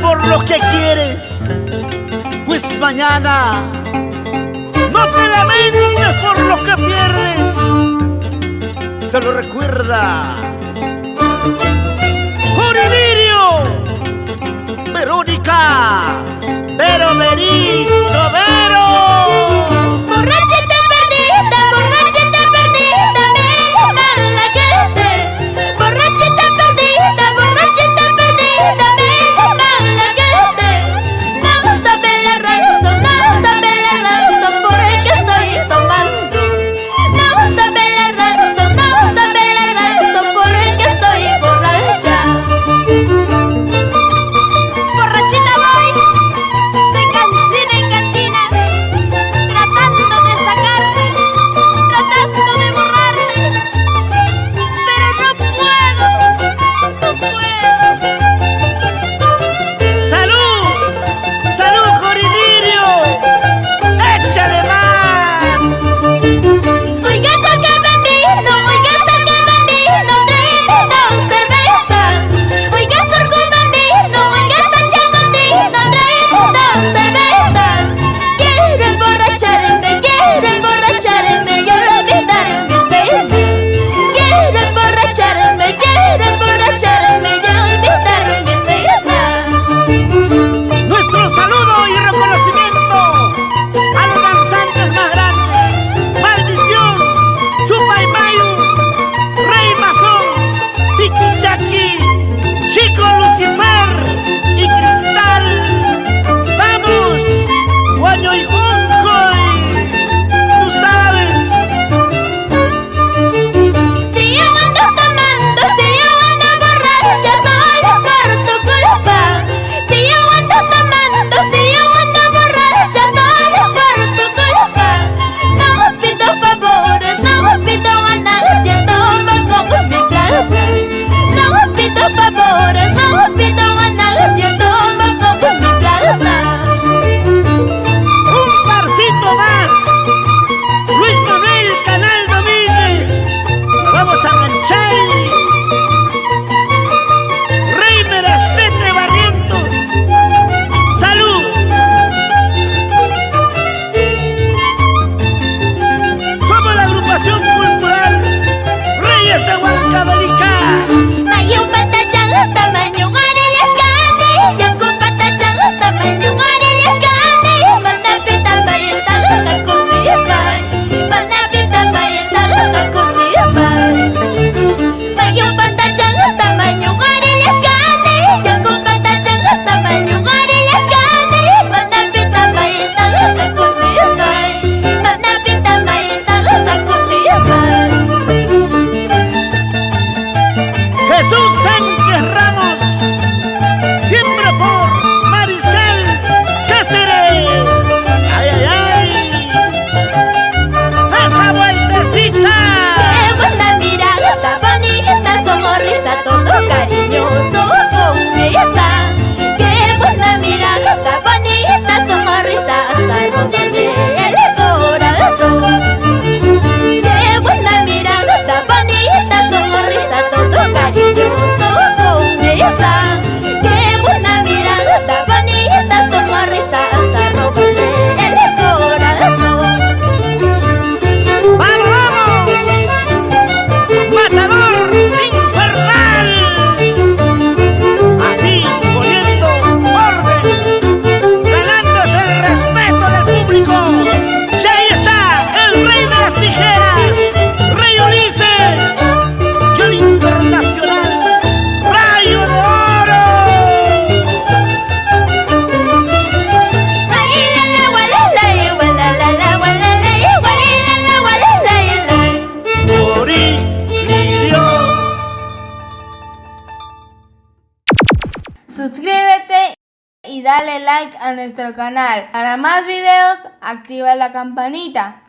por lo que quieres, pues mañana no te lamentes por lo que pierdes. Te lo recuerda Juridirio, Verónica, Vero, Verito, Vero. Borrachita perdida, me mala gente. Borrachita perdida, me mala gente. No sabe la razón por qué estoy tomando. No sabe la razón por qué estoy borracha. Borrachita voy de cantina en cantina, tratando de sacarte, tratando de borrarte, pero no puedo. ¡Salud! ¡Salud, Juridirio! ¡Échale más! Oiga, saca bambino, tráeme dos cervezas. Oiga, sorgo bambino, sachangondino, tráeme dos cervezas. Quiero emborracharme y olvidar mis penas. Quiero emborracharme y olvidar mis penas. Nuestro saludo y reconocimiento a los danzantes más grandes: Maldición, Supaymayu, Rey Masón, Piquichaqui, Chico Lucifer y Cristal. ¡Vamos! ¡Guaño y Gonjoy! ¡Tú sabes! Si yo ando tomando, si yo ando borracha, solo es por tu culpa. Si yo ando tomando, si yo ando borracha, solo es por tu culpa. No pido favores, no pido a nadie, toma con mi plata. No pido favores, no pido a nadie, toma con mi plata. ¡Un parcito más! Luis Manuel Canal Domínguez. ¡Nos vamos a Manchay! Rey Merastete Barrientos. ¡Salud! Somos la agrupación cultural Reyes de Huancavelica. Mayo patachan, tamaño arelas gane. Yaku patachan, tamaño arelas gane. Manapita bayeta kakumipan. Manapita bayeta kakumipan. Mayo patachan, tamaño arelas gane. Yaku patachan, tamaño arelas gane. Manapita bayeta kakumipan. Manapita bayeta kakumipan. Jesús Sánchez Ramos, siempre por Mariscal Cáceres. ¡Ay, ay, ay! ¡Esa vueltecita! Qué buena mirada, bonita, sonrisa, todo cariñoso con esa. Qué buena mirada, bonita, sonrisa, hasta romperle el corazón. Qué buena mirada, bonita, sonrisa, todo cariñoso con esa. Qué buena mirada, bonita, sonrisa, hasta romperle el corazón. ¡Vamos, vamos! ¡Matador infernal! Así, poniendo orden, ganándose el respeto del público. Y ahí está el rey de las tijeras, Rey Ulises, que el internacional Rayo de Oro. Juridirio. Suscríbete y dale like a nuestro canal. Para más videos, activa la campanita.